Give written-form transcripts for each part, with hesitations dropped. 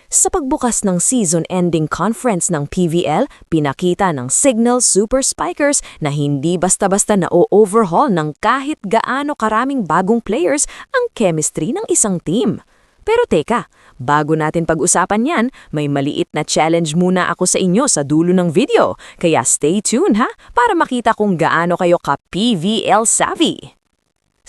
Sa pagbukas ng season-ending conference ng PVL, pinakita ng Signal Super Spikers na hindi basta-basta na-overhaul ng kahit gaano karaming bagong players ang chemistry ng isang team. Pero teka, bago natin pag-usapan yan, may maliit na challenge muna ako sa inyo sa dulo ng video. Kaya stay tuned ha, para makita kung gaano kayo ka-PVL savvy.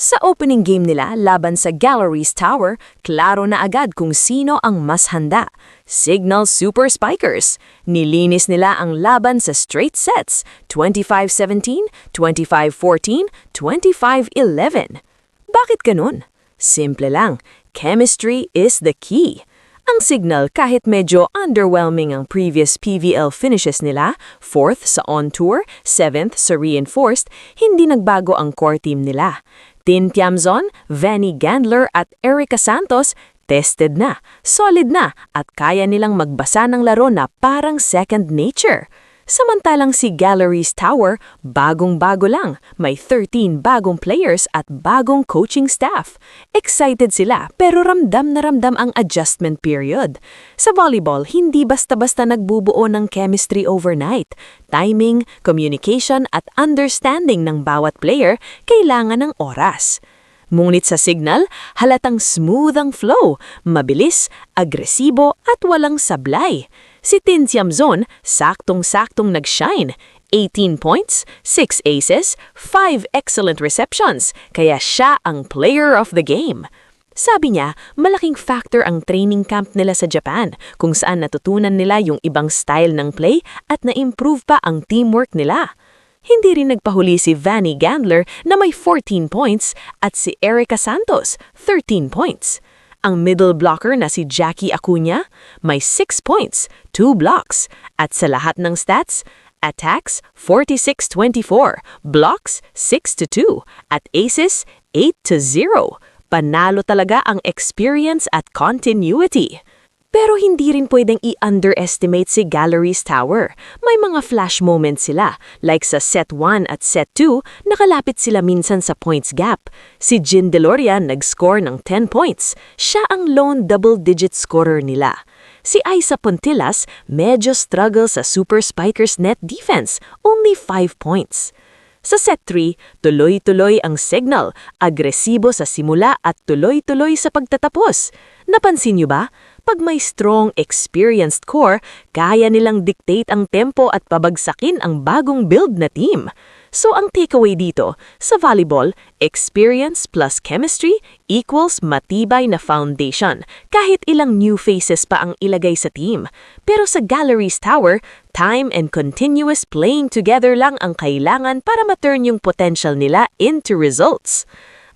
Sa opening game nila laban sa Galleries Tower, klaro na agad kung sino ang mas handa. Signal Super Spikers. Nilinis nila ang laban sa straight sets, 25-17, 25-14, 25-11. Bakit ganun? Simple lang, chemistry is the key. Ang Signal kahit medyo underwhelming ang previous PVL finishes nila, 4th sa on-tour, 7th sa reinforced, hindi nagbago ang core team nila. Tin Tiamzon, Vanny Gandler at Erica Santos, tested na, solid na at kaya nilang magbasa ng laro na parang second nature. Samantalang si Galleries Tower, bagong-bago lang, may 13 bagong players at bagong coaching staff. Excited sila pero ramdam na ramdam ang adjustment period. Sa volleyball, hindi basta-basta nagbubuo ng chemistry overnight. Timing, communication at understanding ng bawat player kailangan ng oras. Ngunit sa Signal, halatang smooth ang flow, mabilis, agresibo at walang sablay. Si Tin Tiamzon, saktong-saktong nag-shine. 18 points, 6 aces, 5 excellent receptions, kaya siya ang player of the game. Sabi niya, malaking factor ang training camp nila sa Japan, kung saan natutunan nila yung ibang style ng play at na-improve pa ang teamwork nila. Hindi rin nagpahuli si Vanny Gandler na may 14 points at si Erica Santos, 13 points. Ang middle blocker na si Jackie Acuña, may 6 points, 2 blocks. At sa lahat ng stats, attacks 46-24, blocks 6-2, at aces 8-0. Panalo talaga ang experience at continuity. Pero hindi rin pwedeng i-underestimate si Galleries Tower. May mga flash moments sila, like sa set 1 at set 2, nakalapit sila minsan sa points gap. Si Jin Deloria nag-score ng 10 points. Siya ang lone double-digit scorer nila. Si Aiza Pontillas medyo struggle sa Super Spikers net defense, only 5 points. Sa set 3, tuloy-tuloy ang Signal, agresibo sa simula at tuloy-tuloy sa pagtatapos. Napansin niyo ba? Pag may strong, experienced core, kaya nilang dictate ang tempo at pabagsakin ang bagong build na team. So ang takeaway dito, sa volleyball, experience plus chemistry equals matibay na foundation, kahit ilang new faces pa ang ilagay sa team. Pero sa Galleries Tower, time and continuous playing together lang ang kailangan para ma-turn yung potential nila into results.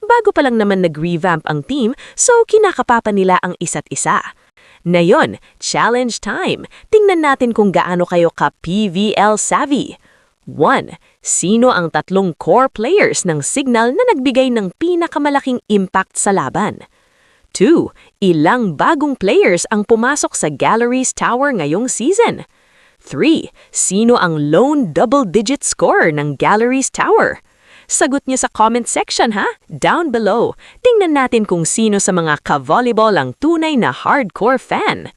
Bago pa lang naman nag-revamp ang team, so kinakapapa nila ang isa't isa. Ngayon, challenge time. Tingnan natin kung gaano kayo ka-PVL savvy. 1. Sino ang tatlong core players ng Signal na nagbigay ng pinakamalaking impact sa laban? 2. Ilang bagong players ang pumasok sa Galleries Tower ngayong season? 3. Sino ang lone double-digit scorer ng Galleries Tower? Sagot niyo sa comment section ha, down below. Tingnan natin kung sino sa mga ka-volleyball ang tunay na hardcore fan.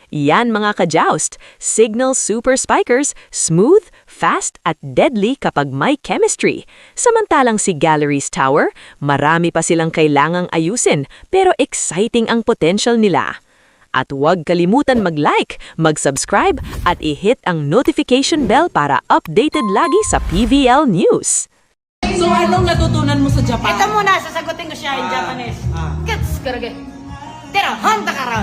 Yan mga ka-joust, Signal Super Spikers, smooth, fast at deadly kapag may chemistry. Samantalang si Galleries Tower, marami pa silang kailangang ayusin pero exciting ang potential nila. At huwag kalimutan mag-like, mag-subscribe at i-hit ang notification bell para updated lagi sa PVL News. So, anong natutunan mo sa Japan? Ito muna, sasagutin ko siya in Japanese. Kets, karage. Tera, hanta ka raw.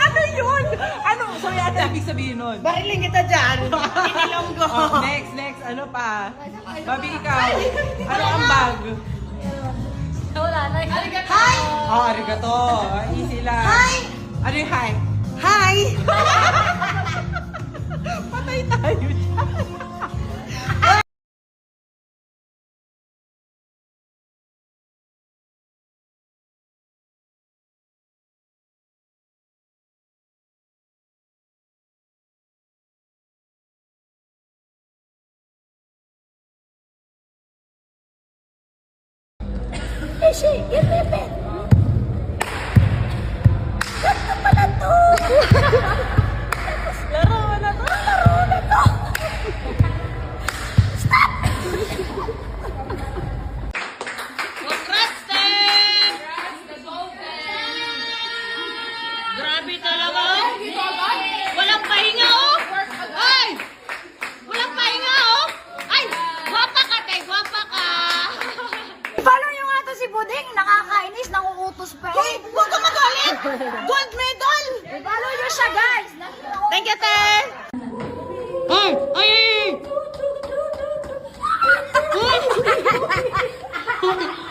Ano yun? Ano? Sorry, ano ibig sabihin nun? Bariling kita dyan. Inilonggo. Oh, next. Ano pa? Babi, ikaw. Ano ang bag? Wala na. Arigato. Hi! Oh, arigato. Easy lang. Hi! Ano yung hi? Hi! Patay tayo dyan. Grabe talaga, oh. Walang pahinga, oh. Ay! Walang pahinga, oh. Ay! Gwapa ka, te. Gwapa ka. Follow nyo nga to si Buding, nakakainis, nanguutos pa eh. Huwag ka magalit. Gold medal. Follow nyo siya, guys. Thank you, te. Ay! Ay!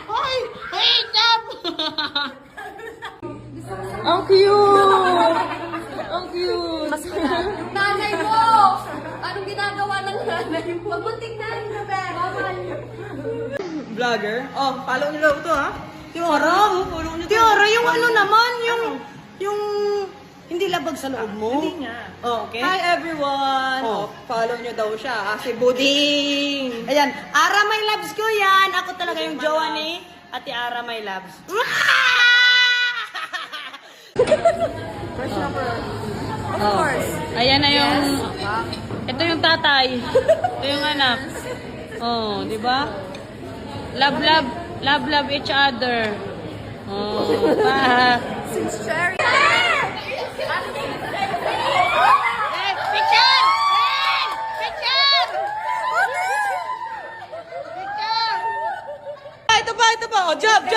Ay! Ay! Jump! Ang cute! Ang cute! Nanay mo! Anong ginagawa ng nanay mo? Mabuting nanay mo, Bawal. Vlogger. Oh, follow nyo lang ito ha. Tiara, follow nyo. Tiara, yung ano naman, yung hindi labag sa loob mo. Hindi nga. Oh, okay. Hi everyone. Oh, follow nyo daw siya. Si Buding. Ayan, Ara My Loves ko yan. Ako talaga yung jowa ni Ate Ara My Loves. First number. Of course. Ayan na yung... Ito yung tatay. Ito yung anak. Oh, di ba? Love each other. Oh, pa. Sincerely. Picture! Picture! Picture! Ito pa. Oh, jump.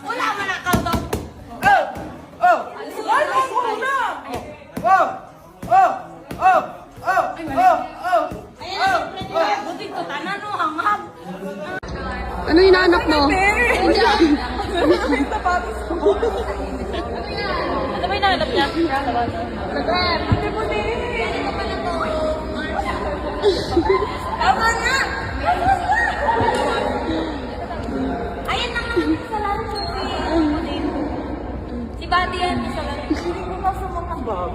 Wala man ang countdown. Buti ko, tanan no, hangap. Ano hinahanap mo? Ano ba hinahanap niya? Tama na! Ayan na nga, sa laro ko si Buddy yan, sa laro. Hindi ko nasa mga bag.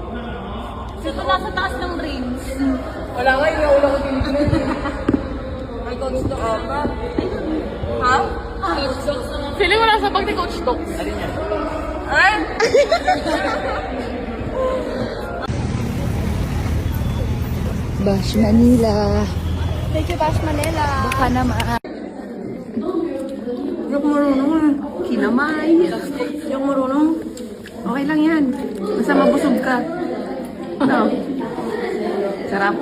Sino nasa taas ng rings? Wala nga, inaulo ko din. May coach to ka ba? Ha? Feeling mo nasa bag ni Coach Doc. Ay! Bash Manila. Thank you, Bash Manila. Baka naman. Yung marunong, kinamay. Yung marunong, okay lang yan. Basta mabusog ka. No. Sarap.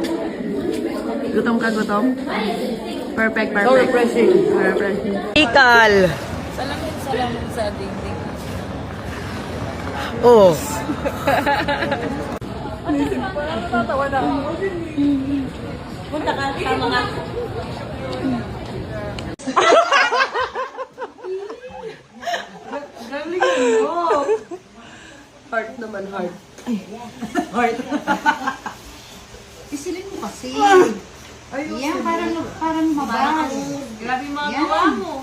Gutom ka, gutom? Perfect. So refreshing. Ikal. Salamin sa dingding. Oh. Punta ka sa mga... Galing mo. Heart naman, heart. Heart. Pisilin mo kasi. Yan, parang mabaho. Grabe mga gawa mo.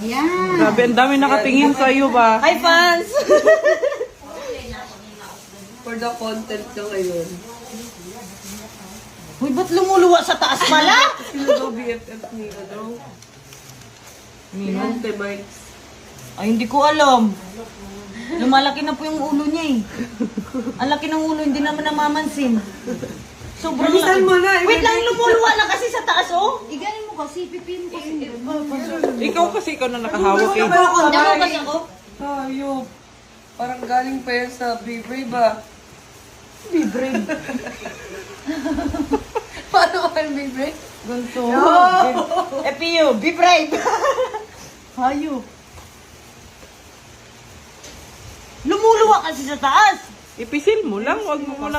Yan. Grabe, ang dami nakatingin sa iyo ba? Hi, fans! For the content na ngayon. Uy, ba't lumuluwa sa taas pala? Sino daw BFF ni ano? Ni Monte Bites. Ay, hindi ko alam. Lumalaki na po yung ulo niya eh. Ang laki ng ulo, hindi naman namamansin. Sobrang Bilisan mo na, Wait lang, lumuluwa na kasi sa taas, oh. Iganin mo kasi, pipin ko. Ikaw kasi ikaw na nakahawak eh. Damo kasi ako. Hayop. Parang galing pa yan sa Be Brave ba? Be brave. Paano ka Be Brave? Ganito. FPU, be brave. Hayop. Lumuluwa kasi sa taas. Ipisil mo lang, wag mo muna